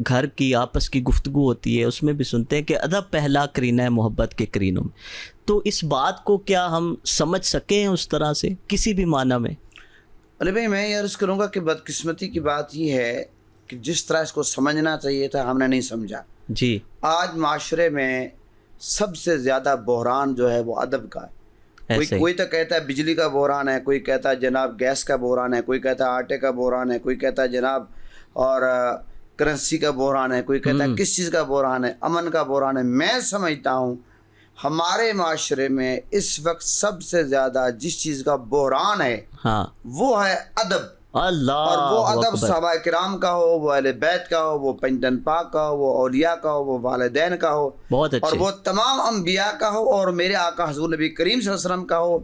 گھر کی آپس کی گفتگو ہوتی ہے اس میں بھی سنتے ہیں کہ ادب پہلا کرینہ ہے محبت کے کرینوں میں. تو اس بات کو کیا ہم سمجھ سکیں اس طرح سے کسی بھی معنی میں؟ علی بھائی میں یہ عرض کروں گا کہ بدقسمتی کی بات یہ ہے کہ جس طرح اس کو سمجھنا چاہیے تھا ہم نے نہیں سمجھا. جی. آج معاشرے میں سب سے زیادہ بحران جو ہے وہ ادب کا ہے. کوئی تو کہتا ہے بجلی کا بحران ہے, کوئی کہتا ہے جناب گیس کا بحران ہے, کوئی کہتا ہے آٹے کا بحران ہے, کوئی کہتا ہے جناب اور کرنسی کا بحران ہے, کوئی کہتا ہے کس چیز کا بحران ہے, امن کا بحران ہے. میں سمجھتا ہوں ہمارے معاشرے میں اس وقت سب سے زیادہ جس چیز کا بحران ہے وہ ہے ادب. اللہ. اور وہ ادب صحابہ کرام کا ہو, وہ اہل بیت کا ہو, وہ پنجتن پاک کا ہو, وہ اولیاء کا ہو, وہ والدین کا ہو, بہت اچھے, اور وہ تمام انبیاء کا ہو, اور میرے آقا حضور نبی کریم صلی اللہ علیہ وسلم کا ہو,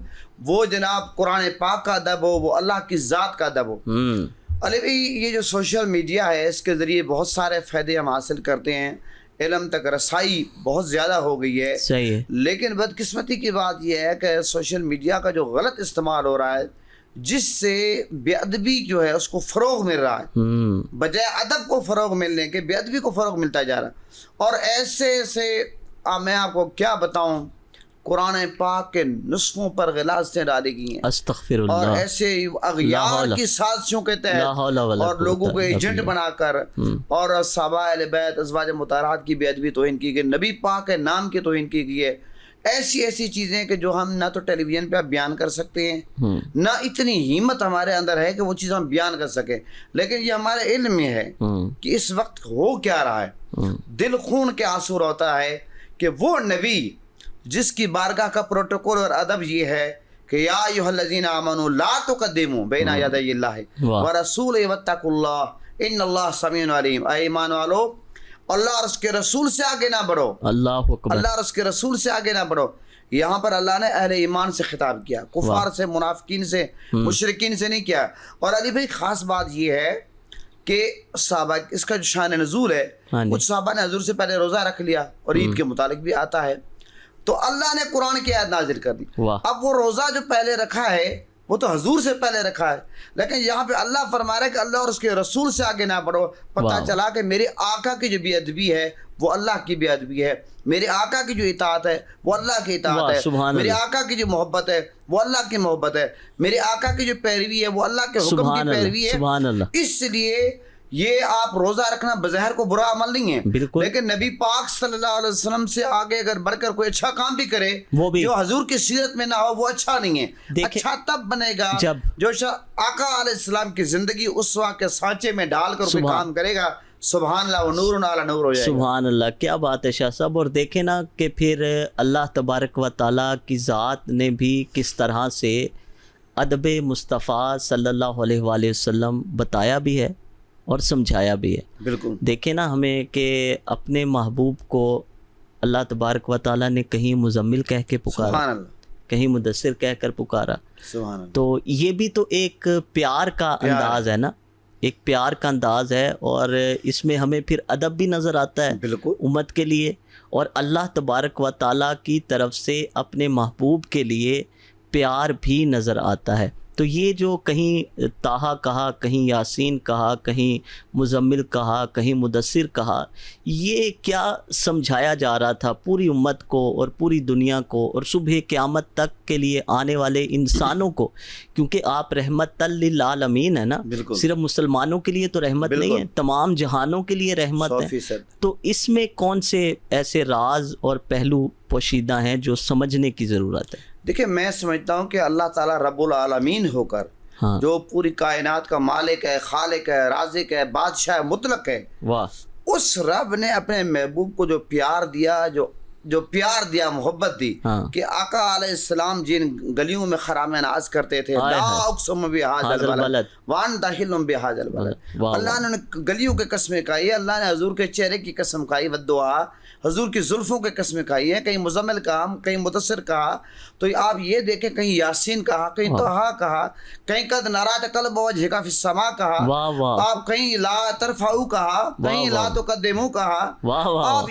وہ جناب قرآن پاک کا ادب ہو, وہ اللہ کی ذات کا ادب ہو. علی بھائی یہ جو سوشل میڈیا ہے اس کے ذریعے بہت سارے فائدے ہم حاصل کرتے ہیں, علم تک رسائی بہت زیادہ ہو گئی ہے. صحیح ہے. لیکن بدقسمتی کی بات یہ ہے کہ سوشل میڈیا کا جو غلط استعمال ہو رہا ہے جس سے بے ادبی جو ہے اس کو فروغ مل رہا ہے, بجائے ادب کو فروغ ملنے کے بے ادبی کو فروغ ملتا جا رہا ہے. اور ایسے میں آپ کو کیا بتاؤں, قرآن پاک کے نسخوں پر غلاظتیں ڈالی گئی ہیں, استغفر اللہ, اور ایسے اغیار کی سازشوں کے تحت اور لوگوں کو ایجنٹ بنا کر اور صحابہ اہل بیت ازواج مطہرات کی بے ادبی توہین کی گئی, نبی پاک کے نام کی توہین کی گئی ہے. ایسی چیزیں کہ جو ہم نہ تو ٹیلی ویژن پہ بیان کر سکتے ہیں, نہ اتنی ہمت ہمارے اندر ہے کہ وہ چیز ہم بیان کر سکیں. لیکن یہ ہمارے علم میں ہے کہ اس وقت ہو کیا رہا ہے. دل خون کے آنسو روتا ہے کہ وہ نبی جس کی بارگاہ کا پروٹوکول اور ادب یہ ہے کہ یا ایھا الذین آمنوا لا تقدموا بین یدی اللہ ورسولہ واتقوا اللہ ان اللہ سمیع علیم. اے ایمان والو, اللہ اور اس کے رسول سے آگے نہ بڑھو. اللہ اکبر. اللہ اور اس کے رسول سے آگے نہ بڑھو. یہاں پر اللہ نے اہل ایمان سے خطاب کیا, کفار سے, منافقین سے, مشرکین سے نہیں کیا. اور علی بھائی خاص بات یہ ہے کہ صحابہ اس کا جو شان نزول ہے, کچھ صحابہ نے حضور سے پہلے روزہ رکھ لیا اور عید کے متعلق بھی آتا ہے, تو اللہ نے قرآن کی آیت نازل کر دی. اب وہ روزہ جو پہلے رکھا ہے وہ تو حضور سے پہلے رکھا ہے, لیکن یہاں پہ اللہ فرما رہا ہے کہ اللہ اور اس کے رسول سے آگے نہ بڑھو. پتہ چلا کہ میرے آقا کی جو بے ادبی ہے وہ اللہ کی بے ادبی ہے, میرے آقا کی جو اطاعت ہے وہ اللہ کی اطاعت ہے, میرے آقا کی جو محبت ہے وہ اللہ کی محبت ہے, میرے آقا کی جو پیروی ہے وہ اللہ کے حکم کی پیروی ہے. اس لیے یہ آپ روزہ رکھنا بظاہر کو برا عمل نہیں ہے, لیکن نبی پاک صلی اللہ علیہ وسلم سے آگے اگر بڑھ کر کوئی اچھا کام بھی کرے جو حضور کی سیرت میں نہ ہو وہ اچھا نہیں ہے. اچھا تب بنے گا جو آقا علیہ السلام کی زندگی اسوہ کے سانچے میں ڈال کر کوئی کام کرے گا. سبحان اللہ, وہ نور علی نور ہو جائے گا. سبحان اللہ, کیا بات ہے شاہ صاحب. اور دیکھیں نا کہ پھر اللہ تبارک و تعالیٰ کی ذات نے بھی کس طرح سے ادب مصطفیٰ صلی اللہ علیہ وآلہ وسلم بتایا بھی ہے اور سمجھایا بھی ہے. بالکل. دیکھیں نا ہمیں کہ اپنے محبوب کو اللہ تبارک و تعالیٰ نے کہیں مزمل کہہ کے پکارا, کہیں مدثر کہہ کر پکارا. تو یہ بھی تو ایک پیار کا انداز ہے نا, ایک پیار کا انداز ہے, اور اس میں ہمیں پھر ادب بھی نظر آتا ہے بالکل امت کے لیے, اور اللہ تبارک و تعالیٰ کی طرف سے اپنے محبوب کے لیے پیار بھی نظر آتا ہے. تو یہ جو کہیں طٰہٰ کہا, کہیں یاسین کہا, کہیں مزمل کہا, کہیں مدثر کہا, یہ کیا سمجھایا جا رہا تھا پوری امت کو اور پوری دنیا کو اور صبح قیامت تک کے لیے آنے والے انسانوں کو, کیونکہ آپ رحمت للعالمین ہے نا, صرف مسلمانوں کے لیے تو رحمت نہیں ہے, تمام جہانوں کے لیے رحمت ہے. تو اس میں کون سے ایسے راز اور پہلو پوشیدہ ہیں جو سمجھنے کی ضرورت ہے؟ دیکھیں میں سمجھتا ہوں کہ اللہ تعالیٰ رب العالمین ہو کر جو پوری کائنات کا مالک ہے, خالق ہے, رازق ہے, بادشاہ مطلق ہے, اس رب نے اپنے محبوب کو جو پیار دیا, جو پیار دیا, محبت دی کہ آقا علیہ السلام جن گلیوں میں خرام ناز کرتے تھے, لا اقسم بہذا البلد وانت حل بہذا البلد, اللہ نے گلیوں کے قسمیں کھائی ہے, اللہ نے حضور کے چہرے کی قسم کھائی, والدعا حضور کی زلفوں کے قسمیں کھائی ہے, کہیں مزمل کہا, کہیں مدثر کہا. تو آپ یہ دیکھیں کہیں یاسین کہا, کہیں طٰہٰ کہا, کہیں قد نرات قلب وجہک فی السماء کہا, آپ کہیں لا ترفعوا کہا, کہیں لا تقدموا کہا, آپ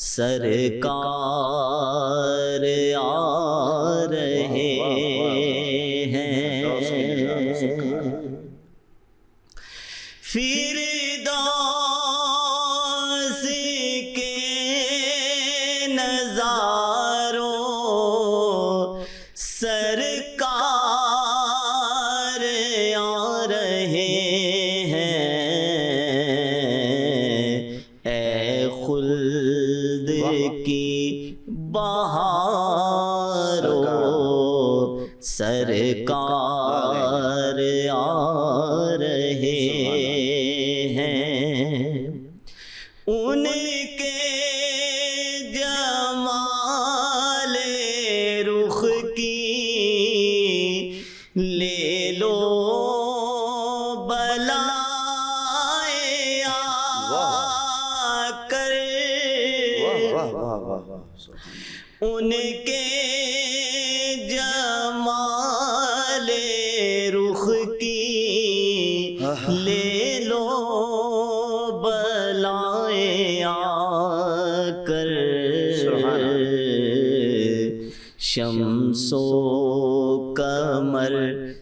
سرکار آ رہے ہیں، فردوس کے نظاروں سرکار آ رہے ہیں، اے خلد کی بہاروں سرکار آ رہے ہیں، ان کے جمال رخ کی لے لو بلائے آ کر، ان کے جمال رخ کی لے لو بلائے آ کر، شمس و قمر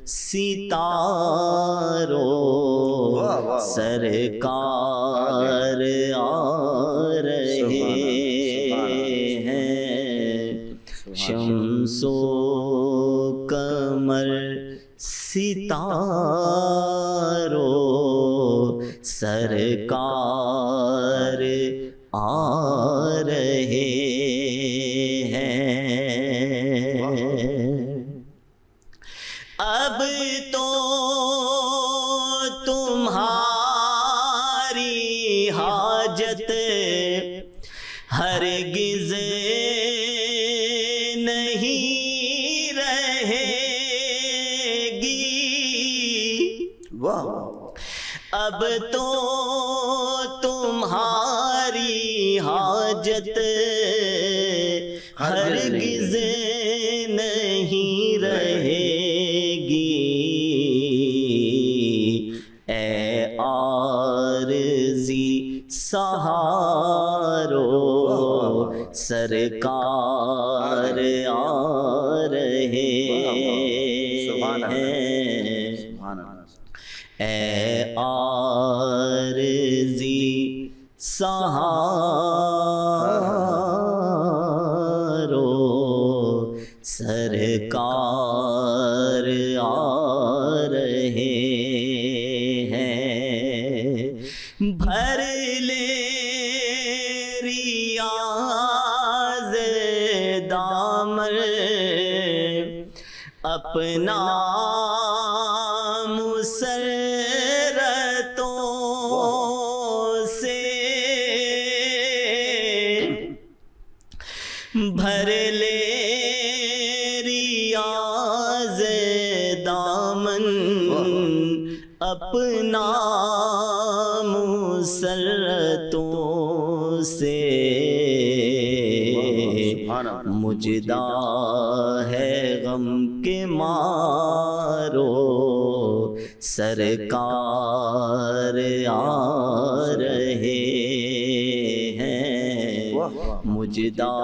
ستاروں سرکار آ رہے ہیں، شمس و قمر ستاروں سرکار آ رہے ہیں، اب تو تمہاری حاجت ہرگز نہیں رہے گی، اب تو تمہاری حاجت ہرگز نہیں رہے گی، اے عارضی سہاروں سرکار آ رہے ہیں، اے عارضی سہاروں سرکار آ رہے ہیں، بھر لے ریاض دامن اپنا مسرتوں سے، بھر لے ریاض دامن اپنا مسرتوں سے، مجدہ ہے غم کے مارو سرکار آ رہے ہیں، مجدہ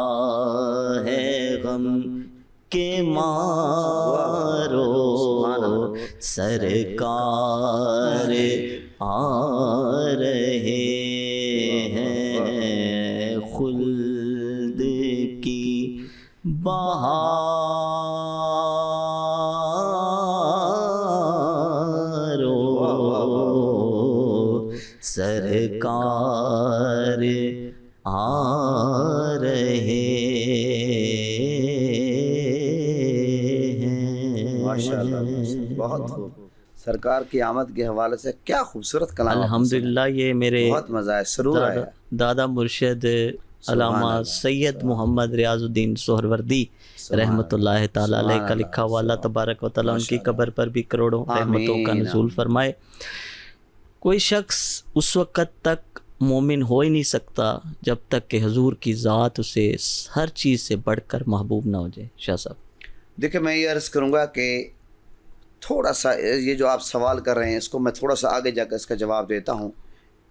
ہے غم کے مارو سرکار آ رہے ہیں، خلد کی بہاروں سرکار آ رہے ہیں۔ ماشاءاللہ بہت خوب، سرکار کی آمد کے حوالے سے کیا خوبصورت کلام، الحمدللہ یہ میرے بہت مزہ ہے، سرور ہے۔ دادا مرشد علامہ سید محمد ریاض الدین سہروردی رحمۃ اللہ تعالیٰ علیہ کا لکھا ہوا، اللہ تبارک و تعالیٰ ان کی قبر پر بھی کروڑوں رحمتوں کا نزول فرمائے۔ کوئی شخص اس وقت تک مومن ہو ہی نہیں سکتا جب تک کہ حضور کی ذات اسے ہر چیز سے بڑھ کر محبوب نہ ہو جائے۔ شاہ صاحب دیکھیں، میں یہ عرض کروں گا کہ تھوڑا سا یہ جو آپ سوال کر رہے ہیں اس کو میں تھوڑا سا آگے جا کر اس کا جواب دیتا ہوں۔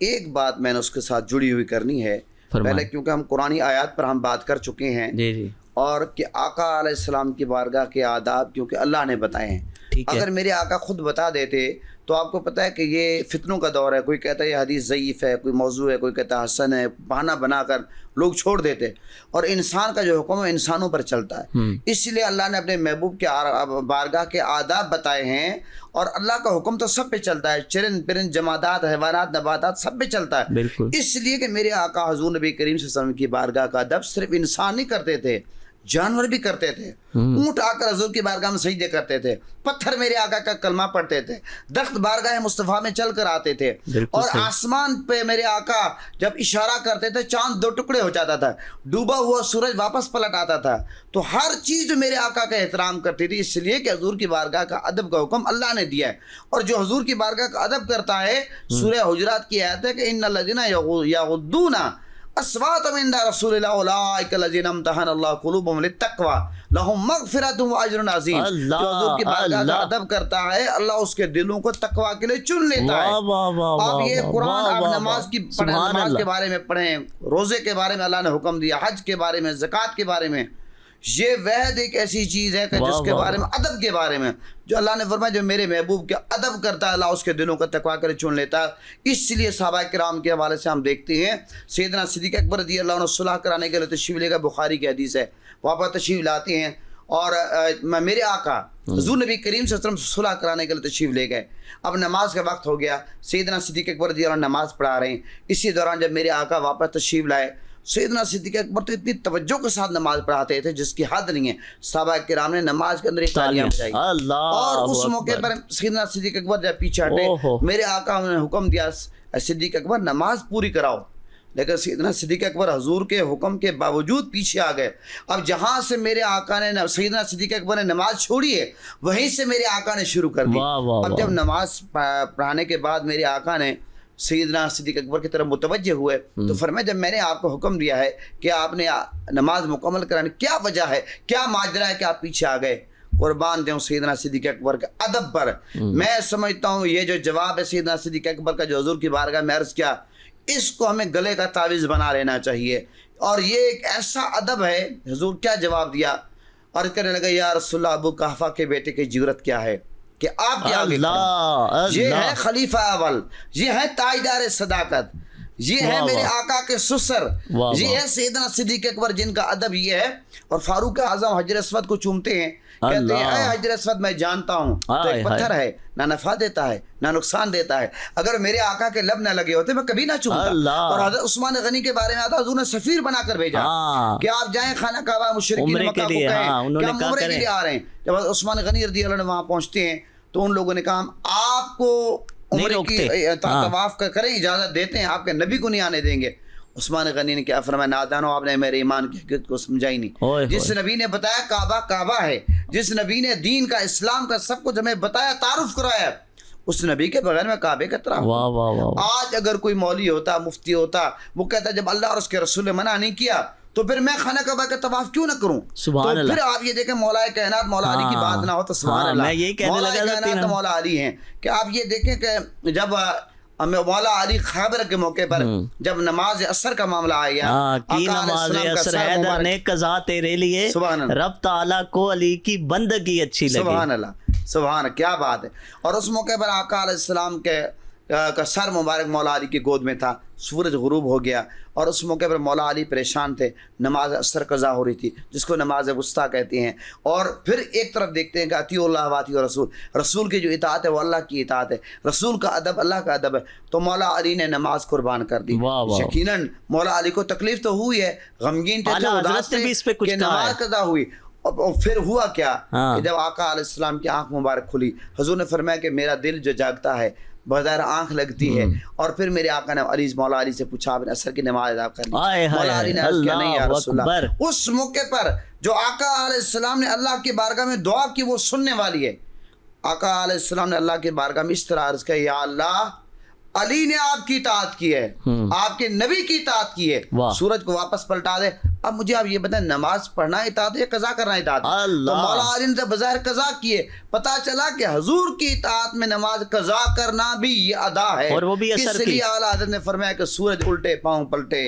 ایک بات میں نے اس کے ساتھ جڑی ہوئی کرنی ہے پہلے کیونکہ ہم قرآنی آیات پر ہم بات کر چکے ہیں جی جی اور کہ آقا علیہ السلام کی بارگاہ کے آداب کیونکہ اللہ نے بتائے ہیں. اگر میرے آقا خود بتا دیتے تو آپ کو پتہ ہے کہ یہ فتنوں کا دور ہے. کوئی کہتا ہے یہ حدیث ضعیف ہے, کوئی موضوع ہے, کوئی کہتا ہے حسن ہے, بہانہ بنا کر لوگ چھوڑ دیتے. اور انسان کا جو حکم ہے انسانوں پر چلتا ہے. اس لیے اللہ نے اپنے محبوب کے بارگاہ کے آداب بتائے ہیں. اور اللہ کا حکم تو سب پہ چلتا ہے, چرند پرند جمادات حیوانات نباتات سب پہ چلتا ہے. بالکل. اس لیے کہ میرے آقا حضور نبی کریم صلی اللہ علیہ وسلم کی بارگاہ کا ادب صرف انسان نہیں کرتے تھے, جانور بھی کرتے تھے. اونٹ آ کر حضور کی بارگاہ میں سجدے کرتے تھے, پتھر میرے آقا کا کلمہ پڑھتے تھے, درخت بارگاہ مصطفیٰ میں چل کر آتے تھے, اور آسمان پہ میرے آقا جب اشارہ کرتے تھے چاند 2 ٹکڑے ہو جاتا تھا, ڈوبا ہوا سورج واپس پلٹ آتا تھا. تو ہر چیز جو میرے آقا کا احترام کرتی تھی, اس لیے کہ حضور کی بارگاہ کا ادب کا حکم اللہ نے دیا ہے. اور جو حضور کی بارگاہ کا ادب کرتا ہے, سورہ حجرات کی آیت ہے کہ ان الذین یغضون اصواتهم عند رسول اللہ اولئک الذین امتحن اللہ قلوبهم للتقوی لهم مغفرۃ واجر عظیم. جو حضور کی بارگاہ کا ادب کرتا ہے اللہ اس کے دلوں کو تقوی کے لیے چن لیتا ہے. آپ یہ قرآن آپ نماز کی پڑھیں, نماز کے بارے میں پڑھیں, روزے کے بارے میں اللہ نے حکم دیا, حج کے بارے میں, زکوٰۃ کے بارے میں. یہ وحد ایک ایسی چیز ہے کہ جس کے بارے میں ادب کے بارے میں جو اللہ نے فرمایا جو میرے محبوب کے ادب کرتا ہے اللہ اس کے دلوں کا تقویٰ کر چن لیتا ہے. اس لیے صحابہ کرام کے حوالے سے ہم دیکھتے ہیں سیدنا صدیق اکبر رضی اللہ عنہ صلح کرانے کے لیے تشریف لے گئے. بخاری کی حدیث ہے, وہاں پر تشریف لاتے ہیں اور میرے آقا حضور نبی کریم صلی اللہ علیہ وسلم صلح کرانے کے لیے تشریف لے گئے. اب نماز کا وقت ہو گیا, سیدنا صدیق اکبر رضی اللہ عنہ نماز پڑھا رہے ہیں. اسی دوران جب میرے آقا واپس تشریف لائے, سیدنا صدیق اکبر تو اتنی توجہ کے ساتھ نماز پڑھاتے تھے جس کی حد نہیں ہے. صحابہ کرام نے نماز کے اندر تالیاں بجائی, اور اس موقع پر سیدنا صدیق اکبر جب پیچھے ہٹے, میرے آقا نے حکم دیا صدیق اکبر نماز پوری کراؤ. لیکن سیدنا صدیق اکبر حضور کے حکم کے باوجود پیچھے آ گئے. اب جہاں سے میرے آقا نے سیدنا صدیق اکبر نے نماز چھوڑی ہے وہیں سے میرے آقا نے شروع کر دی. اب جب نماز پڑھانے کے بعد میرے آقا نے سیدنا صدیق اکبر کی طرف متوجہ ہوئے تو فرمایا جب میں نے آپ کو حکم دیا ہے کہ آپ نے نماز مکمل کرانے, کیا وجہ ہے, کیا ماجرا ہے کہ آپ پیچھے آ گئے؟ قربان دوں سیدنا صدیق اکبر کے ادب پر. میں سمجھتا ہوں یہ جو جواب ہے سیدنا صدیق اکبر کا جو حضور کی بارگاہ میں عرض کیا, اس کو ہمیں گلے کا تعویذ بنا لینا چاہیے. اور یہ ایک ایسا ادب ہے, حضور کیا جواب دیا, اور کہنے لگا یا رسول اللہ ابو قحافہ کے بیٹے کی جرت کیا ہے کہ آپ کیا آگے یہ ہے خلیفہ اول, یہ ہے تاجدار صداقت, یہ ہے میرے آقا کے سسر, یہ ہے سیدنا صدیق اکبر جن کا ادب یہ ہے. اور فاروق اعظم حجر اسود کو چومتے ہیں, کہتے ہیں اے حجر اسود میں جانتا ہوں تو ایک پتھر ہے, نہ نفع دیتا ہے نہ نقصان دیتا ہے, اگر میرے آقا کے لب نہ لگے ہوتے میں کبھی نہ چومتا. اور حضرت عثمان غنی کے بارے میں آتا حضور نے سفیر بنا کر بھیجا کہ آپ جائیں خانہ کعبہ مشرکین مکہ کو کہیں کہ ہم عمرے کے لیے آ رہے ہیں. جب عثمان غنی رضی اللہ عنہ وہاں پہنچتے ہیں تو ان لوگوں نے کہا آپ کو عمرے کی طواف کریں, اجازت دیتے ہیں, آپ کے نبی کو نہیں آنے دیں گے. عثمان غنی نے کیا فرمایا, نادانو آپ نے میرے ایمان کی حقیقت کو سمجھا ہی نہیں. جس نبی نے بتایا کعبہ کعبہ ہے, جس نبی نے دین کا اسلام کا سب کچھ ہمیں بتایا تعارف کرایا, اس نبی کے بغیر میں کعبے کا طرف. آج اگر کوئی مولوی ہوتا مفتی ہوتا وہ کہتا جب اللہ اور اس کے رسول نے منع نہیں کیا تو پھر میں خانہ کعبہ کا طواف کیوں نہ کروں؟ تو پھر آپ یہ دیکھیں مولا کائنات مولا علی کی بات نہ ہو تو سبحان اللہ, مولا کائنات تو مولا علی ہیں. کہ آپ یہ دیکھیں کہ جب مولا علی خیبر کے موقع پر جب نماز عصر کا معاملہ آیا کی نماز عصر حیدر نے قضا تیرے لیے, رب تعالیٰ کو علی کی بندگی اچھی لگی. سبحان اللہ, سبحان, کیا بات ہے. اور اس موقع پر آقا علیہ السلام کے کا سر مبارک مولا علی کی گود میں تھا, سورج غروب ہو گیا اور اس موقع پر مولا علی پریشان تھے, نماز عصر قضا ہو رہی تھی جس کو نماز وسطیٰ کہتے ہیں. اور پھر ایک طرف دیکھتے ہیں کہ اطیعوا اللہ واطیعوا رسول, رسول کی جو اطاعت ہے وہ اللہ کی اطاعت ہے, رسول کا ادب اللہ کا ادب ہے. تو مولا علی نے نماز قربان کر دی. یقیناً مولا علی کو تکلیف تو ہوئی ہے, غمگین تھے, اداس تھے کہ نماز قضا ہوئی. اور پھر ہوا کیا کہ جب آقا علیہ السلام کی آنکھ مبارک کھلی, حضور نے فرمایا کہ میرا دل جو جاگتا ہے بظاہر آنکھ لگتی ہے. اور پھر میرے آقا نے مولا علی سے پوچھا آپ نے عصر کی نماز ادا کر لی؟ مولا علی نے عرض کیا نہیں یا رسول اللہ. اس موقع پر جو آقا علیہ السلام نے اللہ کی بارگاہ میں دعا کی وہ سننے والی ہے. آقا علیہ السلام نے اللہ کی بارگاہ میں اس طرح عرض کیا, یا اللہ علی نے آپ کی اطاعت کی ہے, آپ کے نبی کی اطاعت کی ہے, سورج کو واپس پلٹا دے. اب مجھے آپ یہ بتائیں نماز پڑھنا اطاعت یا قضا کرنا اطاعت؟ تو مولا علی نے بظاہر قضا کیے, پتہ چلا کہ حضور کی اطاعت میں نماز قضا کرنا بھی یہ ادا ہے, اور وہ بھی اثر اس لیے اعلیٰ حضرت نے فرمایا کہ سورج الٹے پاؤں پلٹے.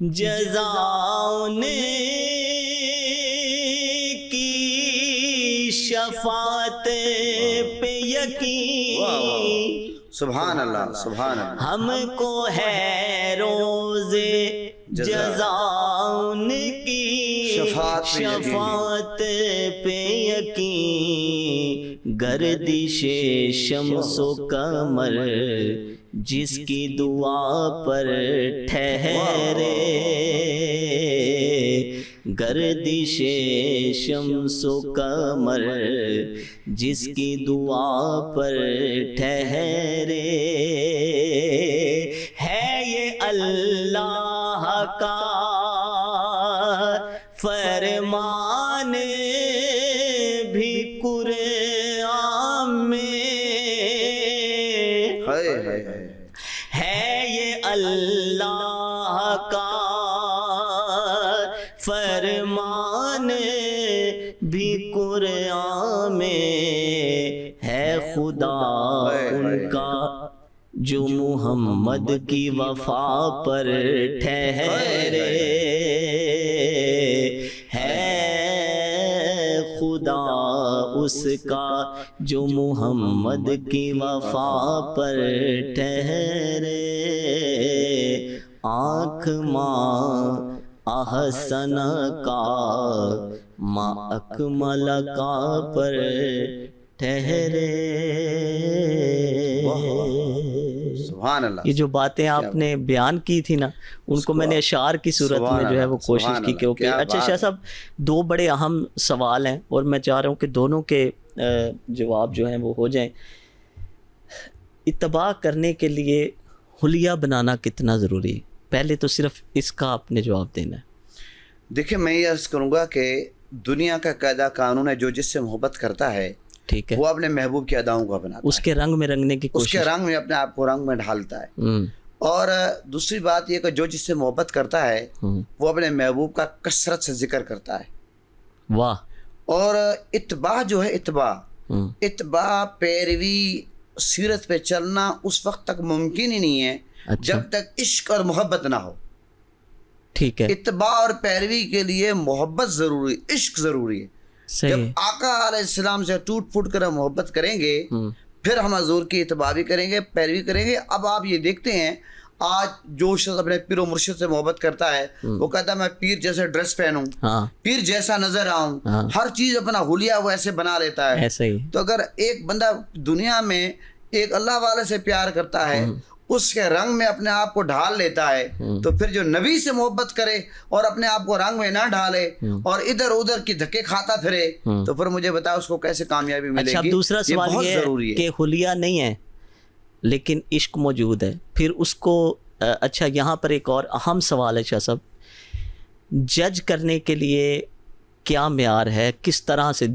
جزاؤں کی شفاعت پہ یقین، سبحان اللہ سبحان اللہ، ہم کو ہے روز جزاؤں کی شفاعت پہ یقین، گردش شمس و قمر جس کی دعا پر ٹھہرے، گردش شمس و قمر جس کی دعا پر ٹھہرے، ہے یہ اللہ کا فرمان بھی قرآن میں، ہے یہ اللہ کا فرمان بھی قرآن میں، ہے خدا ان کا جو محمد کی وفا پر ٹھہرے، ہے خدا اس کا جو محمد کی وفا پر ٹھہرے، آنکھ ماں احسن کا ماں اکمل کا پر ٹھہرے۔ سبحان اللہ، یہ جو باتیں آپ نے بیان کی تھی نا، ان کو میں نے اشعار کی صورت میں جو ہے وہ کوشش کی کہ اوکے۔ اچھا شاہ صاحب، دو بڑے اہم سوال ہیں اور میں چاہ رہا ہوں کہ دونوں کے جواب جو ہیں وہ ہو جائیں۔ اتباع کرنے کے لیے حلیہ بنانا کتنا ضروری ہے؟ پہلے تو صرف اس کا آپ نے جواب دینا ہے۔ دیکھیں، میں یہ عرض کروں گا کہ دنیا کا قاعدہ قانون ہے، جو جس سے محبت کرتا ہے ٹھیک ہے، وہ اپنے محبوب کی اداؤں کو اپناتا ہے، اس کے رنگ میں رنگنے کی اس کوشش، کے رنگ میں اپنے آپ کو رنگ میں ڈھالتا ہے۔ اور دوسری بات یہ کہ جو جس سے محبت کرتا ہے وہ اپنے محبوب کا کثرت سے ذکر کرتا ہے۔ واہ۔ اور اتباع جو ہے، اتباع پیروی سیرت پہ چلنا اس وقت تک ممکن ہی نہیں ہے جب تک عشق اور محبت نہ ہو۔ ٹھیک ہے، اتباع اور پیروی کے لیے محبت ضروری، عشق ضروری ہے۔ جب آقا علیہ السلام سے ٹوٹ پھوٹ کر ہم محبت کریں گے، پھر ہم حضور کی اتباع بھی کریں گے، پیروی کریں گے۔ اب آپ یہ دیکھتے ہیں، آج جو شخص اپنے پیر و مرشد سے محبت کرتا ہے وہ کہتا ہے میں پیر جیسے ڈریس پہنوں، پیر جیسا نظر آؤں، ہر چیز اپنا حلیہ وہ ایسے بنا لیتا ہے۔ تو اگر ایک بندہ دنیا میں ایک اللہ والے سے پیار کرتا ہے، اس کے رنگ میں اپنے آپ کو ڈھال لیتا ہے، تو پھر جو نبی سے محبت کرے اور اپنے آپ کو رنگ میں نہ ڈھالے اور ادھر ادھر کی دھکے کھاتا پھرے، تو پھر مجھے بتاؤ اس کو کیسے کامیابی ملے گی؟ اچھا، دوسرا سوال یہ ہے کہ حلیہ نہیں ہے لیکن عشق موجود ہے، پھر اس کو اچھا یہاں پر ایک اور اہم سوال ہے شاہ صاحب، جج کرنے کے لیے کیا معیار ہے؟ کس طرح سے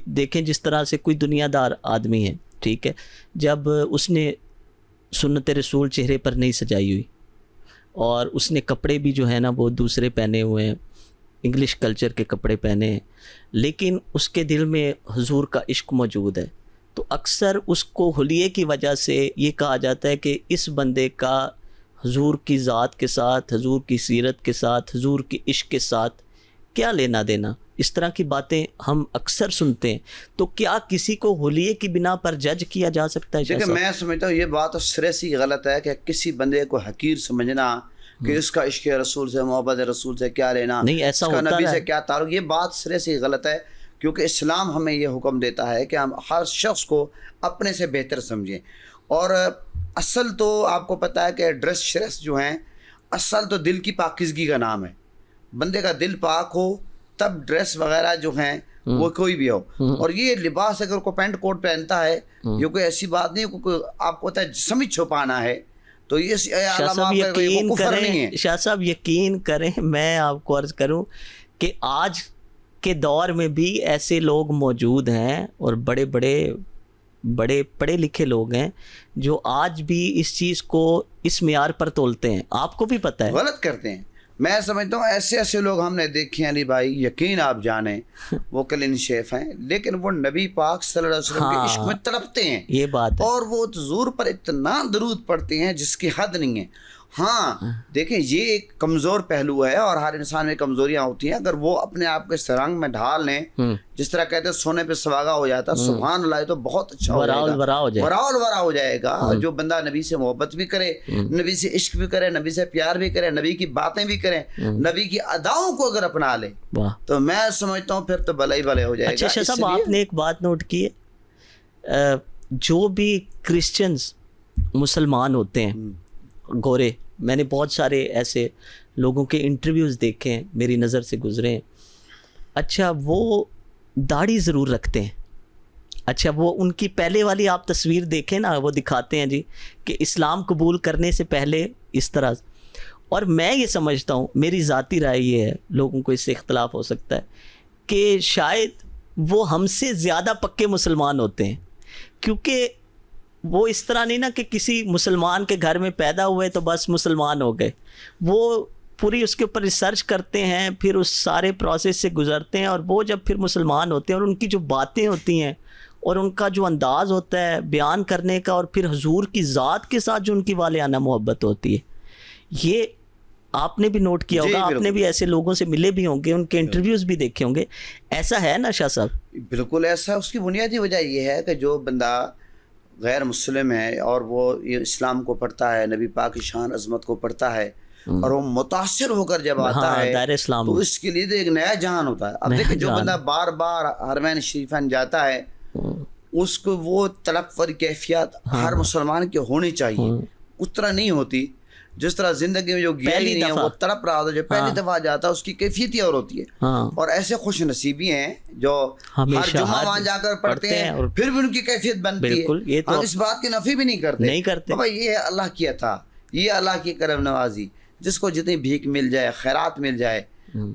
دیکھیں، جس طرح سے کوئی دنیا دار آدمی ہے، ٹھیک ہے، جب اس نے سنت رسول چہرے پر نہیں سجائی ہوئی اور اس نے کپڑے بھی جو ہے نا وہ دوسرے پہنے ہوئے ہیں، انگلش کلچر کے کپڑے پہنے ہیں، لیکن اس کے دل میں حضور کا عشق موجود ہے، تو اکثر اس کو حلیے کی وجہ سے یہ کہا جاتا ہے کہ اس بندے کا حضور کی ذات کے ساتھ، حضور کی سیرت کے ساتھ، حضور کی عشق کے ساتھ کیا لینا دینا؟ اس طرح کی باتیں ہم اکثر سنتے ہیں، تو کیا کسی کو حلیے کی بنا پر جج کیا جا سکتا ہے؟ دیکھیں، میں سمجھتا ہوں یہ بات سرے سے غلط ہے کہ کسی بندے کو حقیر سمجھنا کہ اس کا عشق رسول سے، محبت رسول سے کیا لینا، نہیں، ایسا اس کا ہوتا نبی ہے، سے کیا تعلق، یہ بات سرے سے غلط ہے، کیونکہ اسلام ہمیں یہ حکم دیتا ہے کہ ہم ہر شخص کو اپنے سے بہتر سمجھیں۔ اور اصل تو آپ کو پتہ ہے کہ ڈریس شریس جو ہیں، اصل تو دل کی پاکیزگی کا نام ہے۔ بندے کا دل پاک ہو تب ڈریس وغیرہ جو ہیں وہ کوئی بھی ہو، اور یہ لباس اگر کوئی پینٹ کوٹ پہنتا ہے یہ کوئی ایسی بات نہیں، کوئی آپ کو پتہ ہے جسم ہی چھپانا ہے، تو یہ شاہ صاحب یقین کریں، میں آپ کو عرض کروں کہ آج کے دور میں بھی ایسے لوگ موجود ہیں اور بڑے پڑھے لکھے لوگ ہیں جو آج بھی اس چیز کو اس معیار پر تولتے ہیں، آپ کو بھی پتہ ہے، غلط کرتے ہیں۔ میں سمجھتا ہوں ایسے لوگ ہم نے دیکھے ہیں علی بھائی، یقین آپ جانیں وہ کلین شیف ہیں، لیکن وہ نبی پاک صلی اللہ علیہ وسلم کے عشق میں تڑپتے ہیں، یہ بات ہے، اور وہ حضور پر اتنا درود پڑھتے ہیں جس کی حد نہیں ہے، ہاں دیکھیں یہ ایک کمزور پہلو ہے اور ہر انسان میں کمزوریاں ہوتی ہیں. اگر وہ اپنے آپ کو اس رنگ میں ڈھال لیں, جس طرح کہتے ہیں سونے پہ سواگا ہو جاتا ہے, سبحان اللہ, تو بہت اچھا ہو جائے گا, ورا ہو جائے گا. جو بندہ نبی سے محبت بھی کرے, نبی سے عشق بھی کرے, نبی سے پیار بھی کرے, نبی کی باتیں بھی کرے, نبی کی اداؤں کو اگر اپنا لے, تو میں سمجھتا ہوں پھر تو بھلا ہی بھلے ہو جائے گا. اچھا شاہ صاحب, آپ نے ایک بات نوٹ کی ہے, جو بھی کرسچنز مسلمان ہوتے ہیں گورے, میں نے بہت سارے ایسے لوگوں کے انٹرویوز دیکھے ہیں, میری نظر سے گزرے ہیں. اچھا وہ داڑھی ضرور رکھتے ہیں. اچھا وہ ان کی پہلے والی آپ تصویر دیکھیں نا, وہ دکھاتے ہیں جی کہ اسلام قبول کرنے سے پہلے اس طرح. اور میں یہ سمجھتا ہوں, میری ذاتی رائے یہ ہے, لوگوں کو اس سے اختلاف ہو سکتا ہے, کہ شاید وہ ہم سے زیادہ پکے مسلمان ہوتے ہیں, کیونکہ وہ اس طرح نہیں نا کہ کسی مسلمان کے گھر میں پیدا ہوئے تو بس مسلمان ہو گئے. وہ پوری اس کے اوپر ریسرچ کرتے ہیں, پھر اس سارے پروسیس سے گزرتے ہیں, اور وہ جب پھر مسلمان ہوتے ہیں اور ان کی جو باتیں ہوتی ہیں اور ان کا جو انداز ہوتا ہے بیان کرنے کا, اور پھر حضور کی ذات کے ساتھ جو ان کی والہانہ محبت ہوتی ہے, یہ آپ نے بھی نوٹ کیا ہوگا, آپ نے بھی ایسے لوگوں سے ملے بھی ہوں گے, ان کے انٹرویوز بھی دیکھے ہوں گے. ایسا ہے نا شاہ صاحب؟ بالکل ایسا. اس کی بنیادی وجہ یہ ہے کہ جو بندہ غیر مسلم ہے اور وہ اسلام کو پڑھتا ہے, نبی پاک کی شان عظمت کو پڑھتا ہے, اور وہ متاثر ہو کر جب آتا ہے تو اس کے لیے ایک نیا جہان ہوتا ہے. اب دیکھیں جو بندہ بار بار حرمین شریفین جاتا ہے, اس کو وہ تلفظ کیفیت ہر مسلمان کی ہونی چاہیے. اس طرح نہیں ہوتی جس طرح زندگی میں جو گیا ہی نہیں ہے وہ تڑپ رہا ہوتا ہے, جو پہلی دفعہ جاتا ہے اس کی کیفیت ہی اور ہوتی ہے. اور ایسے خوش نصیبی ہیں جو ہر جمعہ وہاں جا کر پڑھتے ہیں, پھر بھی ان کی کیفیت بنتی ہے. ہم اس بات کی نفی بھی نہیں کرتے. بھائی یہ اللہ کی عطا, یہ اللہ کی کرم نوازی, جس کو جتنی بھیک مل جائے, خیرات مل جائے,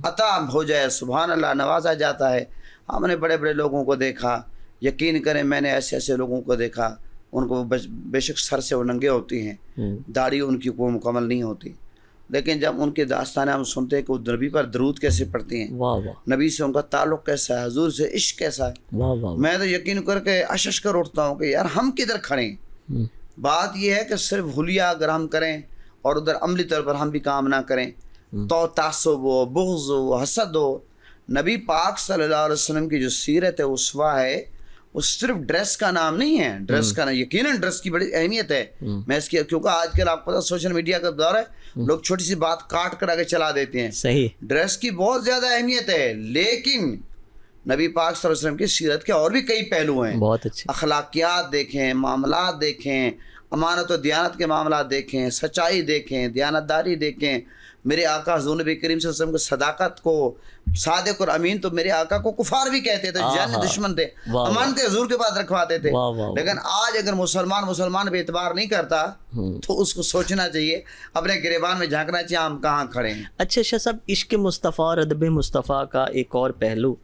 عطا ہو جائے, سبحان اللہ, نوازا جاتا ہے. ہم نے بڑے بڑے لوگوں کو دیکھا, یقین کریں میں نے ایسے ایسے لوگوں کو دیکھا, ان کو بے شک سر سے وہ ننگے ہوتی ہیں, داڑھی ان کی کوئی مکمل نہیں ہوتی, لیکن جب ان کے داستانیں ہم سنتے ہیں کہ وہ نبی پر درود کیسے پڑھتی ہیں, نبی سے ان کا تعلق کیسا ہے, حضور سے عشق کیسا ہے, میں تو یقین کر کے اشش کر اٹھتا ہوں کہ یار ہم کدھر کھڑے ہیں. بات یہ ہے کہ صرف حلیہ اگر ہم کریں اور ادھر عملی طور پر ہم بھی کام نہ کریں تو تعصب ہو, بغض ہو, حسد ہو. نبی پاک صلی اللہ علیہ وسلم کی جو سیرت ہے, اسوہ ہے, وہ صرف ڈریس کا نام نہیں ہے. ڈریس کا نام, یقیناً ڈریس کی بڑی اہمیت ہے. میں اس کی, کیونکہ آج کل آپ کو پتا سوشل میڈیا کا دور ہے, لوگ چھوٹی سی بات کاٹ کر آگے چلا دیتے ہیں. صحیح, ڈریس کی بہت زیادہ اہمیت ہے, لیکن نبی پاک صلی اللہ علیہ وسلم کی سیرت کے اور بھی کئی پہلو ہیں. بہت اچھے اخلاقیات دیکھیں, معاملات دیکھیں, امانت و دیانت کے معاملات دیکھیں, سچائی دیکھیں, دیانتداری دیکھیں. میرے آقا حضور نبی کریم صلی اللہ علیہ وسلم کی صداقت کو, صادق اور امین, تو میرے آقا کو کفار بھی کہتے تھے, جان دشمن تھے, امانت حضور کے پاس رکھواتے تھے. لیکن آج اگر مسلمان پہ اعتبار نہیں کرتا تو اس کو سوچنا چاہیے, اپنے گریبان میں جھانکنا چاہیے ہم کہاں کھڑے ہیں. اچھا شاہ صاحب, عشق مصطفیٰ اور ادب مصطفیٰ کا ایک اور پہلو,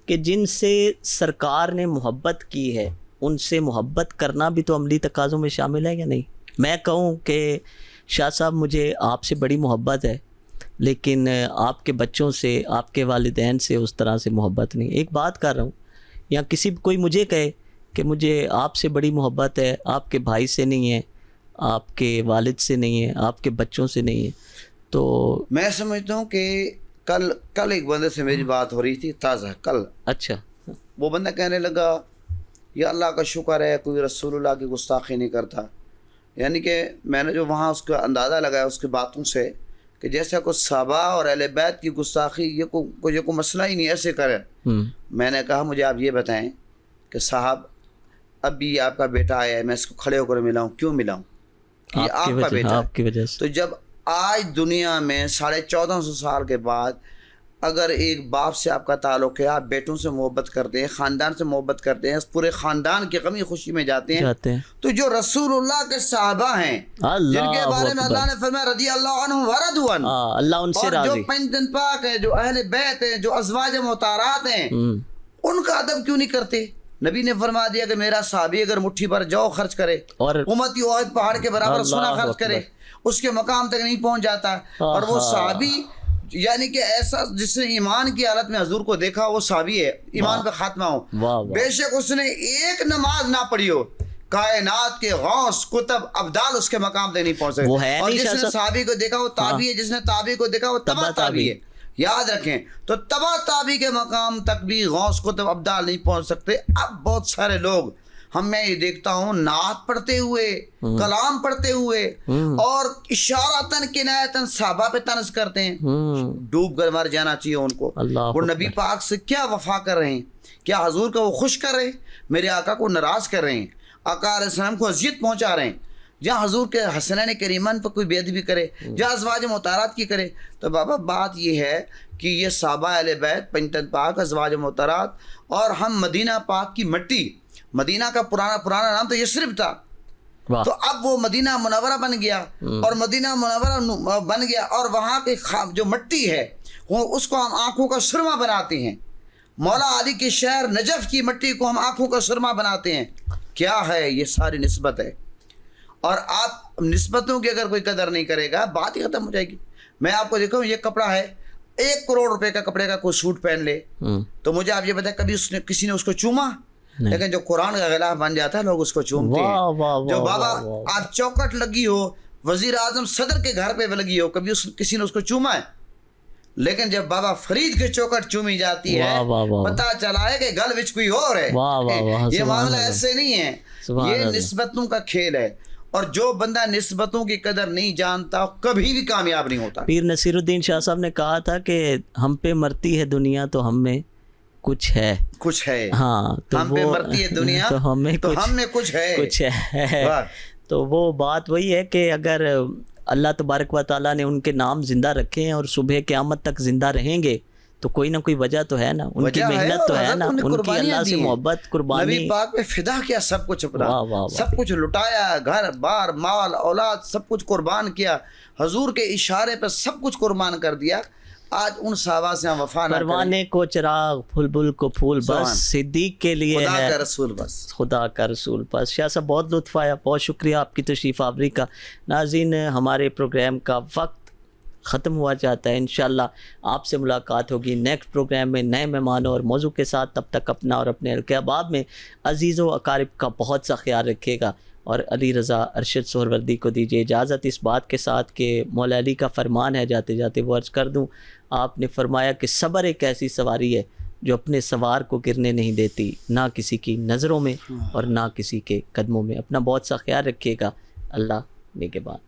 کہ جن سے سرکار نے محبت کی ہے ان سے محبت کرنا بھی تو عملی تقاضوں میں شامل ہے یا نہیں؟ میں کہوں کہ شاہ صاحب مجھے آپ سے بڑی محبت ہے, لیکن آپ کے بچوں سے, آپ کے والدین سے اس طرح سے محبت نہیں. ایک بات کر رہا ہوں, یا کوئی مجھے کہے کہ مجھے آپ سے بڑی محبت ہے, آپ کے بھائی سے نہیں ہے, آپ کے والد سے نہیں ہے, آپ کے بچوں سے نہیں ہے, تو میں سمجھتا ہوں کہ کل ایک بندے سے میری بات ہو رہی تھی تازہ کل. اچھا. وہ بندہ کہنے لگا یا اللہ کا شکر ہے کوئی رسول اللہ کی گستاخی نہیں کرتا. یعنی کہ میں نے جو وہاں اس کا اندازہ لگایا اس کی باتوں سے, کہ جیسا کوئی صحابہ اور اہل بیت کی گستاخی یہ کوئی مسئلہ ہی نہیں ایسے کرے. میں نے کہا مجھے آپ یہ بتائیں کہ صاحب اب بھی آپ کا بیٹا آیا ہے, میں اس کو کھڑے ہو کر ملاؤں, کیوں ملاؤں؟ یہ آپ کا بیٹا ہے. تو جب آج دنیا میں 1450 سال کے بعد اگر ایک باپ سے آپ کا تعلق ہے, آپ بیٹوں سے محبت کرتے ہیں, خاندان سے محبت کرتے ہیں, پورے خاندان کی غمی خوشی میں جاتے ہیں, تو جو رسول اللہ کے صحابہ ہیں جن کے بارے میں اللہ نے فرمایا رضی اللہ عنہم ورضوا عنہ, اللہ ان سے راضی, اور جو پنج دن پاک ہیں, جو اہل بیت ہیں, جو ازواج مطہرات ہیں, ان کا ادب کیوں نہیں کرتے؟ نبی نے فرما دیا کہ میرا صحابی اگر مٹھی پر جو خرچ کرے اور امتی احد پہاڑ کے برابر سونا خرچ کرے, اس کے مقام تک نہیں پہنچ جاتا. اور وہ صحابی یعنی کہ ایسا جس نے ایمان کی حالت میں حضور کو دیکھا وہ صحابی ہے, ایمان پہ خاتمہ ہو, بے شک اس نے ایک نماز نہ پڑھی ہو, کائنات کے غوث کتب ابدال اس کے مقام تک نہیں پہنچ وہ سکتے. ہے اور نہیں جس شاہ نے صاحب. صحابی کو دیکھا وہ تابعی ہے, جس نے تابعی کو دیکھا وہ تبع تابعی ہے. یاد رکھیں, تو تبع تابعی کے مقام تک بھی غوث کتب ابدال نہیں پہنچ سکتے. اب بہت سارے لوگ میں یہ دیکھتا ہوں نعت پڑھتے ہوئے, کلام پڑھتے ہوئے اور اشارتاً کنایتاً صحابہ پہ طنز کرتے ہیں. ڈوب کر مر جانا چاہیے ان کو. وہ نبی پاک سے کیا وفا کر رہے ہیں, کیا حضور کا وہ خوش کر رہے ہیں, میرے آقا کو ناراض کر رہے ہیں, آقا علیہ السلام کو اذیت پہنچا رہے ہیں. جہاں حضور کے حسنین کریمان پر کوئی بے ادبی کرے, جہاں ازواج مطہرات کی کرے. تو بابا بات یہ ہے کہ یہ صحابہ اہل بیت, پنجتن پاک, ازواج مطہرات, اور ہم مدینہ پاک کی مٹی. مدینہ کا پرانا نام تو یثرب تھا, تو اب وہ مدینہ منورہ بن گیا, اور مدینہ منورہ بن گیا, اور وہاں کی جو مٹی ہے اس کو ہم آنکھوں کا سرما بناتے ہیں. مولا علی کے شہر نجف کی مٹی کو ہم آنکھوں کا سرما بناتے ہیں. کیا ہے یہ ساری نسبت ہے. اور آپ نسبتوں کی اگر کوئی قدر نہیں کرے گا, بات ہی ختم ہو جائے گی. میں آپ کو دیکھوں, یہ کپڑا ہے 1 کروڑ روپے کا کپڑے کا کوئی سوٹ پہن لے, تو مجھے آپ یہ بتائیں کبھی کسی نے اس کو چوما؟ لیکن جو قرآن کا غلاف بن جاتا ہے لوگ اس کو چومتے ہیں. جو بابا آپ چوکٹ لگی ہو, وزیر اعظم صدر کے گھر پہ لگی ہو, کبھی کسی نے اس کو چوما ہے؟ لیکن جب بابا فرید کے چوکٹ چومی جاتی ہے, پتہ چلا ہے کہ گل وچ کوئی اور ہے. یہ معاملہ ایسے نہیں ہے, یہ نسبتوں کا کھیل ہے. اور جو بندہ نسبتوں کی قدر نہیں جانتا کبھی بھی کامیاب نہیں ہوتا. پیر نصیر الدین شاہ صاحب نے کہا تھا کہ ہم پہ مرتی ہے دنیا تو ہم میں کچھ ہے. ہاں, تو ہم پہ مرتی ہے دنیا تو ہم میں کچھ ہے. تو وہ بات وہی ہے کہ اگر اللہ تبارک و تعالیٰ نے ان کے نام زندہ رکھے ہیں اور صبح قیامت تک زندہ رہیں گے, تو کوئی نہ کوئی وجہ تو ہے نا, ان کی محنت تو ہے نا, ان کی اللہ سے محبت, قربانی. نبی پاک پہ فدا کیا, سب کچھ اپنا, سب کچھ لٹایا, گھر بار مال اولاد سب کچھ قربان کیا, حضور کے اشارے پہ سب کچھ قربان کر دیا. آج ان صحابہ سے ہم وفا نہ کریں. پروانے کو چراغ, بلبل کو پھول, بس صدیق کے لیے ہے خدا کا رسول, بس خدا کا رسول بس. شاہ صاحب بہت لطف آیا, بہت شکریہ آپ کی تشریف آوری کا. ناظرین, ہمارے پروگرام کا وقت ختم ہوا جاتا ہے. انشاءاللہ آپ سے ملاقات ہوگی نیکسٹ پروگرام میں نئے مہمانوں اور موضوع کے ساتھ. تب تک اپنا اور اپنے حلقہ احباب میں عزیز و اقارب کا بہت سا خیال رکھیے گا. اور علی رضا ارشد سہروردی کو دیجیے اجازت اس بات کے ساتھ کہ مولا علی کا فرمان ہے, جاتے جاتے وہ عرض کر دوں, آپ نے فرمایا کہ صبر ایک ایسی سواری ہے جو اپنے سوار کو گرنے نہیں دیتی, نہ کسی کی نظروں میں اور نہ کسی کے قدموں میں. اپنا بہت سا خیال رکھیے گا. اللہ نگہبان.